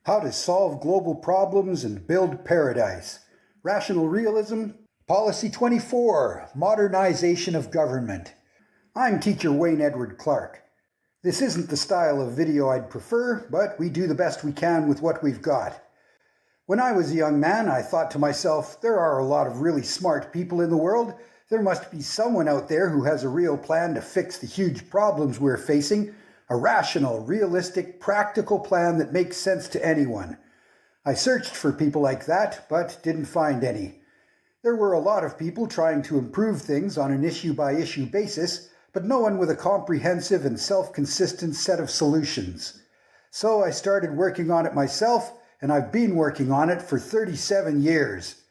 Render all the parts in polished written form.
How to solve global problems and build paradise. Rational Realism, Policy 24, Modernization of Government. I'm teacher Wayne Edward Clarke. This isn't the style of video I'd prefer, but we do the best we can with what we've got. When I was a young man, I thought to myself, there are a lot of really smart people in the world. There must be someone out there who has a real plan to fix the huge problems we're facing. A rational, realistic, practical plan that makes sense to anyone. I searched for people like that, but didn't find any. There were a lot of people trying to improve things on an issue-by-issue basis, but no one with a comprehensive and self-consistent set of solutions. So I started working on it myself, and I've been working on it for 37 years.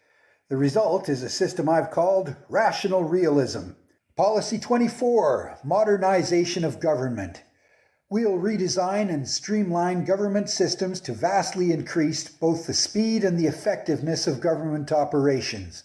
The result is a system I've called Rational Realism. Policy 24, Modernization of Government. We'll redesign and streamline government systems to vastly increase both the speed and the effectiveness of government operations.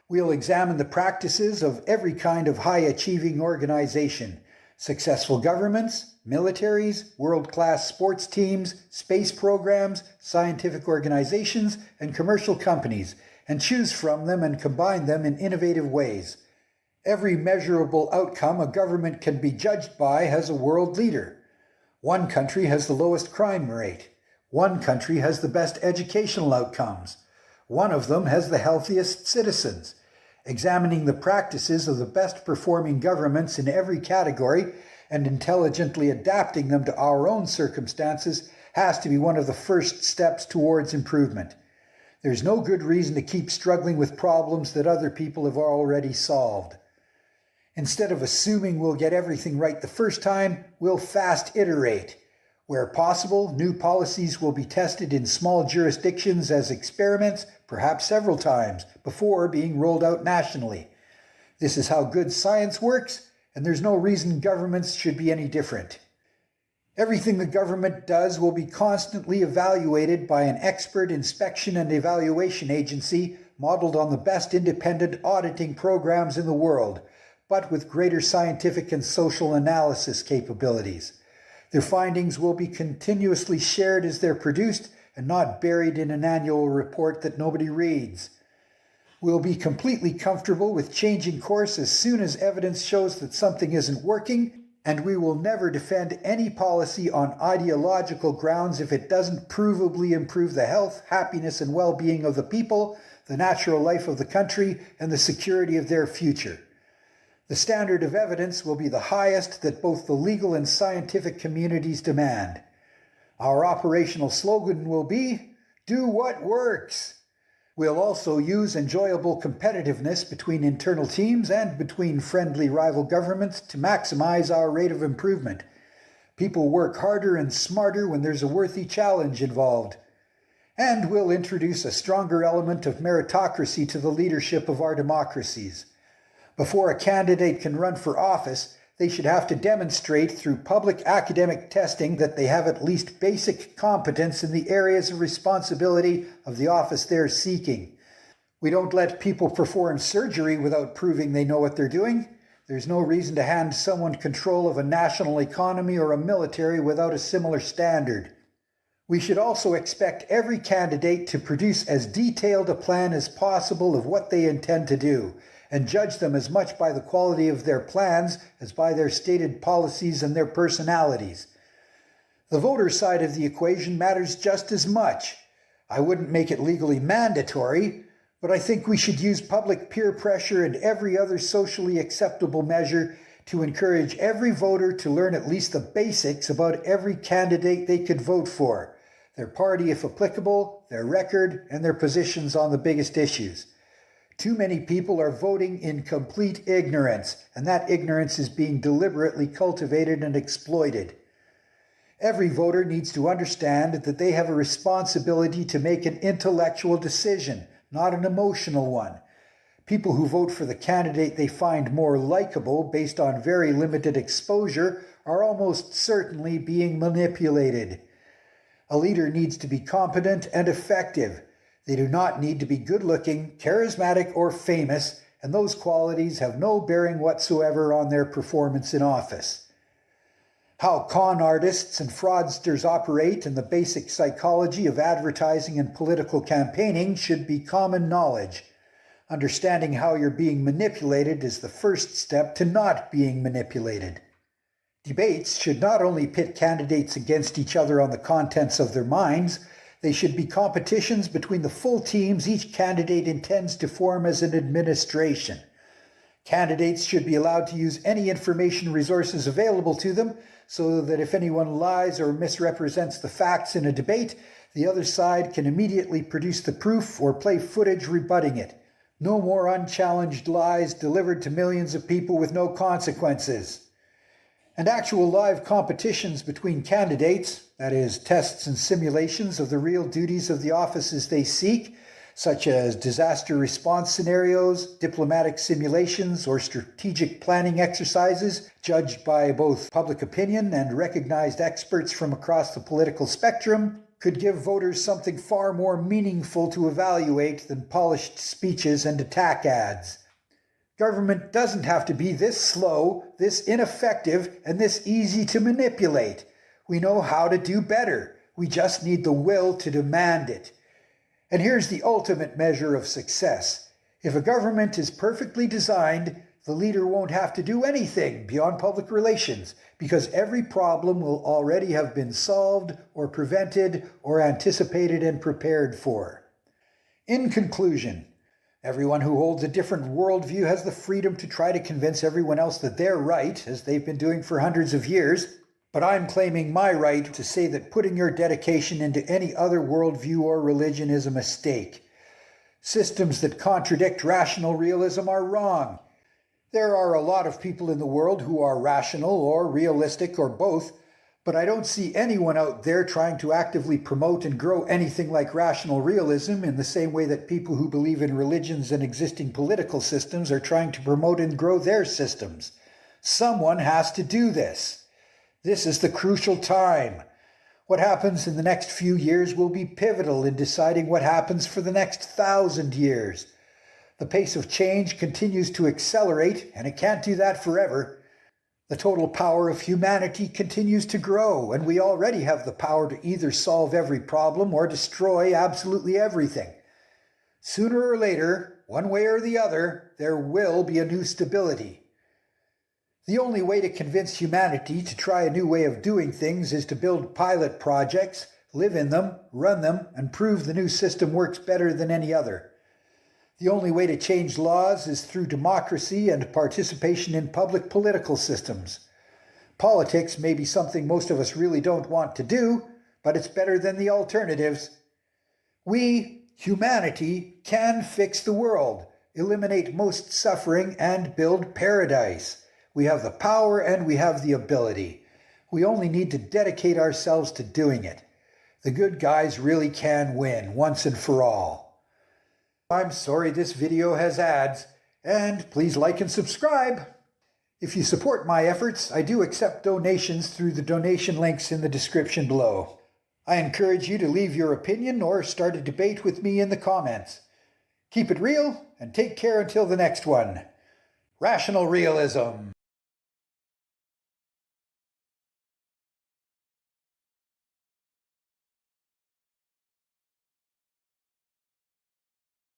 We'll examine the practices of every kind of high-achieving organization: successful governments, militaries, world-class sports teams, space programs, scientific organizations, and commercial companies, and choose from them and combine them in innovative ways. Every measurable outcome a government can be judged by has a world leader. One country has the lowest crime rate. One country has the best educational outcomes. One of them has the healthiest citizens. Examining the practices of the best performing governments in every category and intelligently adapting them to our own circumstances has to be one of the first steps towards improvement. There's no good reason to keep struggling with problems that other people have already solved. Instead of assuming we'll get everything right the first time, we'll fast-iterate. Where possible, new policies will be tested in small jurisdictions as experiments, perhaps several times, before being rolled out nationally. This is how good science works, and there's no reason governments should be any different. Everything the government does will be constantly evaluated by an expert inspection and evaluation agency modeled on the best independent auditing programs in the world, but with greater scientific and social analysis capabilities. Their findings will be continuously shared as they're produced and not buried in an annual report that nobody reads. We'll be completely comfortable with changing course as soon as evidence shows that something isn't working, and we will never defend any policy on ideological grounds if it doesn't provably improve the health, happiness, and well-being of the people, the natural life of the country, and the security of their future. The standard of evidence will be the highest that both the legal and scientific communities demand. Our operational slogan will be, "Do what works." We'll also use enjoyable competitiveness between internal teams and between friendly rival governments to maximize our rate of improvement. People work harder and smarter when there's a worthy challenge involved. And we'll introduce a stronger element of meritocracy to the leadership of our democracies. Before a candidate can run for office, they should have to demonstrate through public academic testing that they have at least basic competence in the areas of responsibility of the office they're seeking. We don't let people perform surgery without proving they know what they're doing. There's no reason to hand someone control of a national economy or a military without a similar standard. We should also expect every candidate to produce as detailed a plan as possible of what they intend to do, and judge them as much by the quality of their plans as by their stated policies and their personalities. The voter side of the equation matters just as much. I wouldn't make it legally mandatory, but I think we should use public peer pressure and every other socially acceptable measure to encourage every voter to learn at least the basics about every candidate they could vote for, their party if applicable, their record, and their positions on the biggest issues. Too many people are voting in complete ignorance, and that ignorance is being deliberately cultivated and exploited. Every voter needs to understand that they have a responsibility to make an intellectual decision, not an emotional one. People who vote for the candidate they find more likable based on very limited exposure are almost certainly being manipulated. A leader needs to be competent and effective. They do not need to be good-looking, charismatic, or famous, and those qualities have no bearing whatsoever on their performance in office. How con artists and fraudsters operate and the basic psychology of advertising and political campaigning should be common knowledge. Understanding how you're being manipulated is the first step to not being manipulated. Debates should not only pit candidates against each other on the contents of their minds, they should be competitions between the full teams each candidate intends to form as an administration. Candidates should be allowed to use any information resources available to them so that if anyone lies or misrepresents the facts in a debate, the other side can immediately produce the proof or play footage rebutting it. No more unchallenged lies delivered to millions of people with no consequences. And actual live competitions between candidates, that is, tests and simulations of the real duties of the offices they seek, such as disaster response scenarios, diplomatic simulations, or strategic planning exercises, judged by both public opinion and recognized experts from across the political spectrum, could give voters something far more meaningful to evaluate than polished speeches and attack ads. Government doesn't have to be this slow, this ineffective, and this easy to manipulate. We know how to do better. We just need the will to demand it. And here's the ultimate measure of success. If a government is perfectly designed, the leader won't have to do anything beyond public relations because every problem will already have been solved or prevented or anticipated and prepared for. In conclusion, everyone who holds a different worldview has the freedom to try to convince everyone else that they're right, as they've been doing for hundreds of years. But I'm claiming my right to say that putting your dedication into any other worldview or religion is a mistake. Systems that contradict rational realism are wrong. There are a lot of people in the world who are rational or realistic or both, but I don't see anyone out there trying to actively promote and grow anything like rational realism in the same way that people who believe in religions and existing political systems are trying to promote and grow their systems. Someone has to do this. This is the crucial time. What happens in the next few years will be pivotal in deciding what happens for the next 1,000 years. The pace of change continues to accelerate, and it can't do that forever. The total power of humanity continues to grow, and we already have the power to either solve every problem or destroy absolutely everything. Sooner or later, one way or the other, there will be a new stability. The only way to convince humanity to try a new way of doing things is to build pilot projects, live in them, run them, and prove the new system works better than any other. The only way to change laws is through democracy and participation in public political systems. Politics may be something most of us really don't want to do, but it's better than the alternatives. We, humanity, can fix the world, eliminate most suffering, and build paradise. We have the power and we have the ability. We only need to dedicate ourselves to doing it. The good guys really can win once and for all. I'm sorry this video has ads, and please like and subscribe. If you support my efforts, I do accept donations through the donation links in the description below. I encourage you to leave your opinion or start a debate with me in the comments. Keep it real and take care until the next one. Rational Realism.